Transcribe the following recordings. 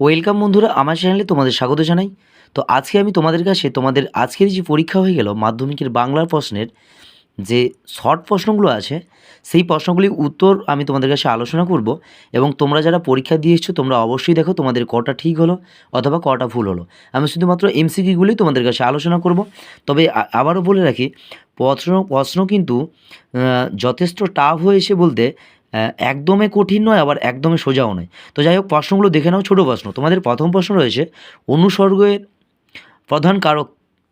Welcome বন্ধুরা, আমার চ্যানেলে তোমাদের স্বাগত জানাই। তো আজকে আমি তোমাদের কাছে তোমাদের আজকের যে পরীক্ষা হয়ে গেল মাধ্যমিকের বাংলার প্রশ্নের যে শর্ট প্রশ্নগুলো আছে সেই প্রশ্নগুলির উত্তর আমি তোমাদের কাছে আলোচনা করব এবং তোমরা যারা পরীক্ষা দিয়ে এসছো তোমরা অবশ্যই দেখো তোমাদের কটা ঠিক হলো অথবা কটা ভুল হলো। আমি শুধুমাত্র এমসিকিউগুলোই তোমাদের কাছে আলোচনা করব। তবে আবারও বলে রাখি, প্রশ্ন কিন্তু যথেষ্ট টাফ হয়েছে বলতে একদমই কঠিন নয়, আবার একদমই সোজাও নয়। তো যাই হোক, প্রশ্নগুলো দেখে নাও। ছোটো প্রশ্ন, তোমাদের প্রথম প্রশ্ন রয়েছে অনুসর্গের প্রধান কারক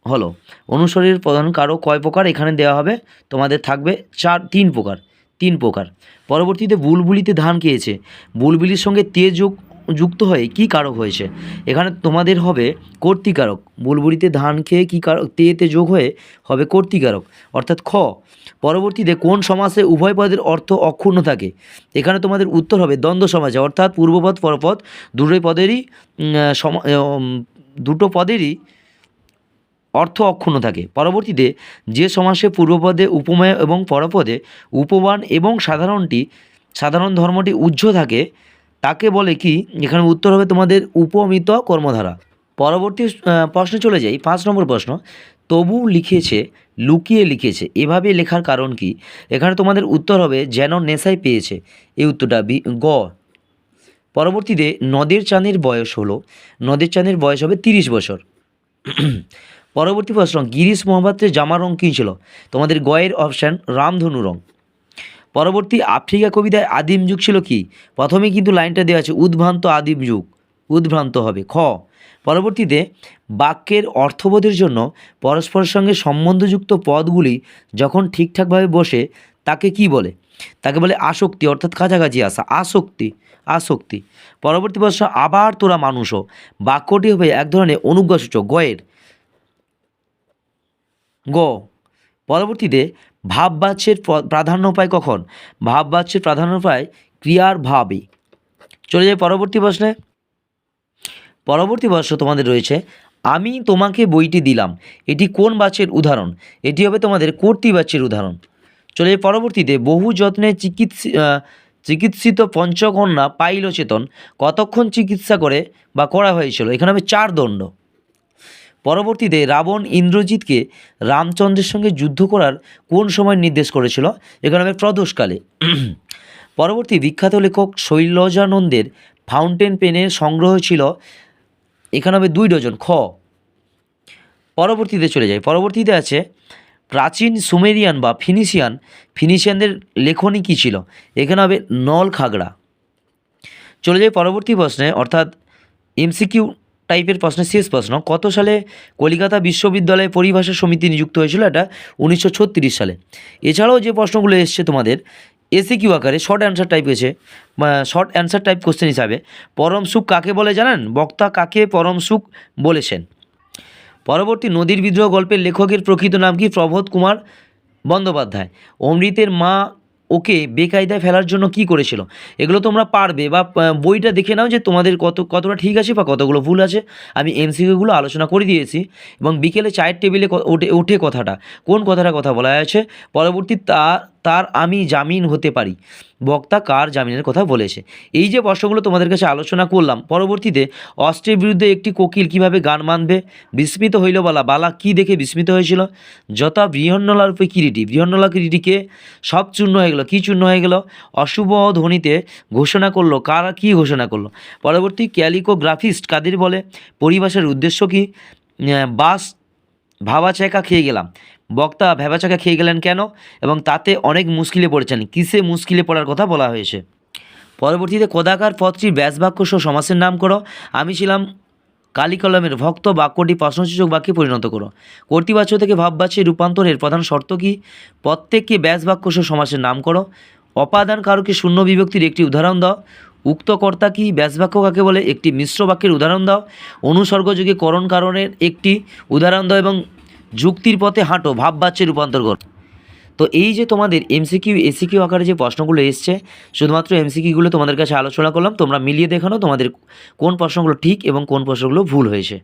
হলো। অনুসর্গের প্রধান কারক কয় প্রকার এখানে দেওয়া হবে, তোমাদের থাকবে তিন প্রকার। পরবর্তীতে বুলবুলিতে ধান খেয়েছে, বুলবুলির সঙ্গে তে যুক্ত হয়ে কি কারক হয়েছে, এখানে তোমাদের হবে কর্তৃকারক। বুলবুলিতে ধান খেয়ে কী কারক, তে যোগ হয়ে হবে কর্তৃকারক অর্থাৎ খ। পরবর্তীতে কোন সমাসে উভয় পদের অর্থ অক্ষুণ্ণ থাকে, এখানে তোমাদের উত্তর হবে দ্বন্দ্ব সমাসে, অর্থাৎ পূর্বপদ পরপদ দুটো পদেরই অর্থ অক্ষুণ্ণ থাকে। পরবর্তীতে যে সমাসে পূর্বপদে উপমেয় এবং পরপদে উপবান এবং সাধারণ ধর্মটি উহ্য থাকে তাকে বলে কি, এখানে উত্তর হবে তোমাদের উপমিত কর্মধারা। পরবর্তী প্রশ্নে চলে যাই, 5 নম্বর প্রশ্ন। তবু লিখেছে, লুকিয়ে লিখেছে, এভাবে লেখার কারণ কি, এখানে তোমাদের উত্তর হবে যেন নেশায় পেয়েছে, এই উত্তরটা গ। পরবর্তীতে নদের চাঁদের বয়স হলো, নদের চাঁদের বয়স হবে 30 বছর। পরবর্তী প্রশ্ন, গিরিশ মহাপাত্রের জামা রং কী ছিল, তোমাদের গয়ের অপশান রামধনু রং। পরবর্তী আফ্রিকা কবিতায় আদিম যুগ ছিল কি, প্রথমে কিন্তু লাইনটা দেওয়া আছে উদ্ভ্রান্ত আদিম যুগ, উদ্ভ্রান্ত হবে খ। পরবর্তীতে বাক্যের অর্থবোধের জন্য পরস্পরের সঙ্গে সম্বন্ধযুক্ত পদগুলি যখন ঠিকঠাকভাবে বসে তাকে কি বলে, তাকে বলে আসক্তি, অর্থাৎ কাছাকাছি আসা, আসক্তি। পরবর্তী প্রশ্ন, আবার তোরা মানুষও, বাক্যটি হবে এক ধরনের অনুজ্ঞাসূচক গয়ের গ। পরবর্তীতে ভাববাচ্যের প্রাধান্য পায় কখন, ভাববাচ্যের প্রাধান্য পায় ক্রিয়ার ভাবে। চলে যায় পরবর্তী প্রশ্নে। পরবর্তী প্রশ্ন তোমাদের রয়েছে, আমি তোমাকে বইটি দিলাম, এটি কোন বাচ্যের উদাহরণ, এটি হবে তোমাদের কর্তৃবাচ্যের উদাহরণ। চলে যায় পরবর্তীতে বহু যত্নে চিকিৎসিত পঞ্চকন্যা পাইল চেতন, কতক্ষণ চিকিৎসা করা হয়েছিল, এখানে হবে 4 দণ্ড। পরবর্তীতে রাবণ ইন্দ্রজিৎকে রামচন্দ্রের সঙ্গে যুদ্ধ করার কোন সময় নির্দেশ করেছিল, এখানে হবে প্রদোষকালে। পরবর্তী বিখ্যাত লেখক শৈলজানন্দের ফাউন্টেন পেনের সংগ্রহ ছিল, এখানে হবে 2 ডজন খ। পরবর্তীতে চলে যায়, পরবর্তীতে আছে প্রাচীন সুমেরিয়ান বা ফিনিশিয়ানদের লেখনী কী ছিল, এখানে হবে নল খাগড়া। চলে যায় পরবর্তী প্রশ্নে, অর্থাৎ এমসিকিউ টাইপের প্রশ্নের শেষ প্রশ্ন, কত সালে কলিকাতা বিশ্ববিদ্যালয়ে পরিভাষা সমিতি নিযুক্ত হয়েছিল, এটা 1936 সালে। এছাড়াও যে প্রশ্নগুলো এসছে তোমাদের এসিকিউ আকারে শর্ট অ্যান্সার টাইপ হয়েছে, শর্ট অ্যান্সার টাইপ কোশ্চেন হিসাবে, পরম সুখ কাকে বলে জানেন, বক্তা কাকে পরম সুখ বলেছেন। পরবর্তী নদীর বিদ্রোহ গল্পের লেখকের প্রকৃত নাম কি, প্রবোধ কুমার বন্দ্যোপাধ্যায়। অমৃতের মা ওকে বেকায়দায় ফেলার জন্য কি করেছিল, এগুলো তোমরা পারবে বা বইটা দেখে নাও যে তোমাদের কতটা ঠিক আছে বা কতগুলো ভুল আছে। আমি এমসিকিউগুলো আলোচনা করে দিয়েছি এবং বিকেলে চায়ের টেবিলে ওঠে কথাটা, কোন কথাটা কথা বলা আছে, পরবর্তী তার আমি জামিন হতে পারি, বক্তা কার জামিনের কথা বলেছে। এই যে প্রশ্নগুলো তোমাদের কাছে আলোচনা করলাম। পরবর্তীতে অস্ত্রের বিরুদ্ধে একটি কোকিল কিভাবে গান মানবে, বিস্মিত হইল বালা কি দেখে বিস্মিত হয়েছিল, যথা বৃহন্নলা রূপে কিরিটি, বৃহন্নলা কিরিটিকে সব চূর্ণ হয়ে গেল, কি চূর্ণ হয়ে গেল, অশুভ ধ্বনিতে ঘোষণা করলো, কারা কি ঘোষণা করলো। পরবর্তী ক্যালিকোগ্রাফিস্ট কাদের বলে, পরিভাষার উদ্দেশ্য কি, বাস ভাবাচাকা খেয়ে গেলাম, বক্তা ভ্যাবাচাকা খেয়ে গেলেন কেন, এবং তাতে অনেক মুশকিলে পড়েছেন, কিসে মুশকিলে পড়ার কথা বলা হয়েছে। পরবর্তীতে কদাকার পদটির ব্যাসবাক্য সহ সমাসের নাম করো, আমি ছিলাম কালি কলমের ভক্ত, বাক্যটি প্রশ্নসূচক বাক্যে পরিণত করো। কর্তৃবাচ্য থেকে ভাববাচ্যে রূপান্তরের প্রধান শর্ত কি, প্রত্যেককে ব্যাসবাক্য সহ সমাসের নাম করো। অপাদান কারকে শূন্য বিভক্তির একটি উদাহরণ দাও। উক্ত কর্তা কি, ব্যাসবাক্য কাকে বলে, একটি মিশ্র বাক্যের উদাহরণ দাও। অনুসর্গযোগে করণ কারণের একটি উদাহরণ দাও এবং যুক্তির পথে হাঁটো, ভাববাচ্যে রূপান্তর করো। তো এই যে তোমাদের এমসিকিউ এসিকিউ আকারে যে প্রশ্নগুলো এসছে, শুধুমাত্র এমসিকিউগুলো তোমাদের কাছে আলোচনা করলাম, তোমরা মিলিয়ে দেখানো তোমাদের কোন প্রশ্নগুলো ঠিক এবং কোন প্রশ্নগুলো ভুল হয়েছে।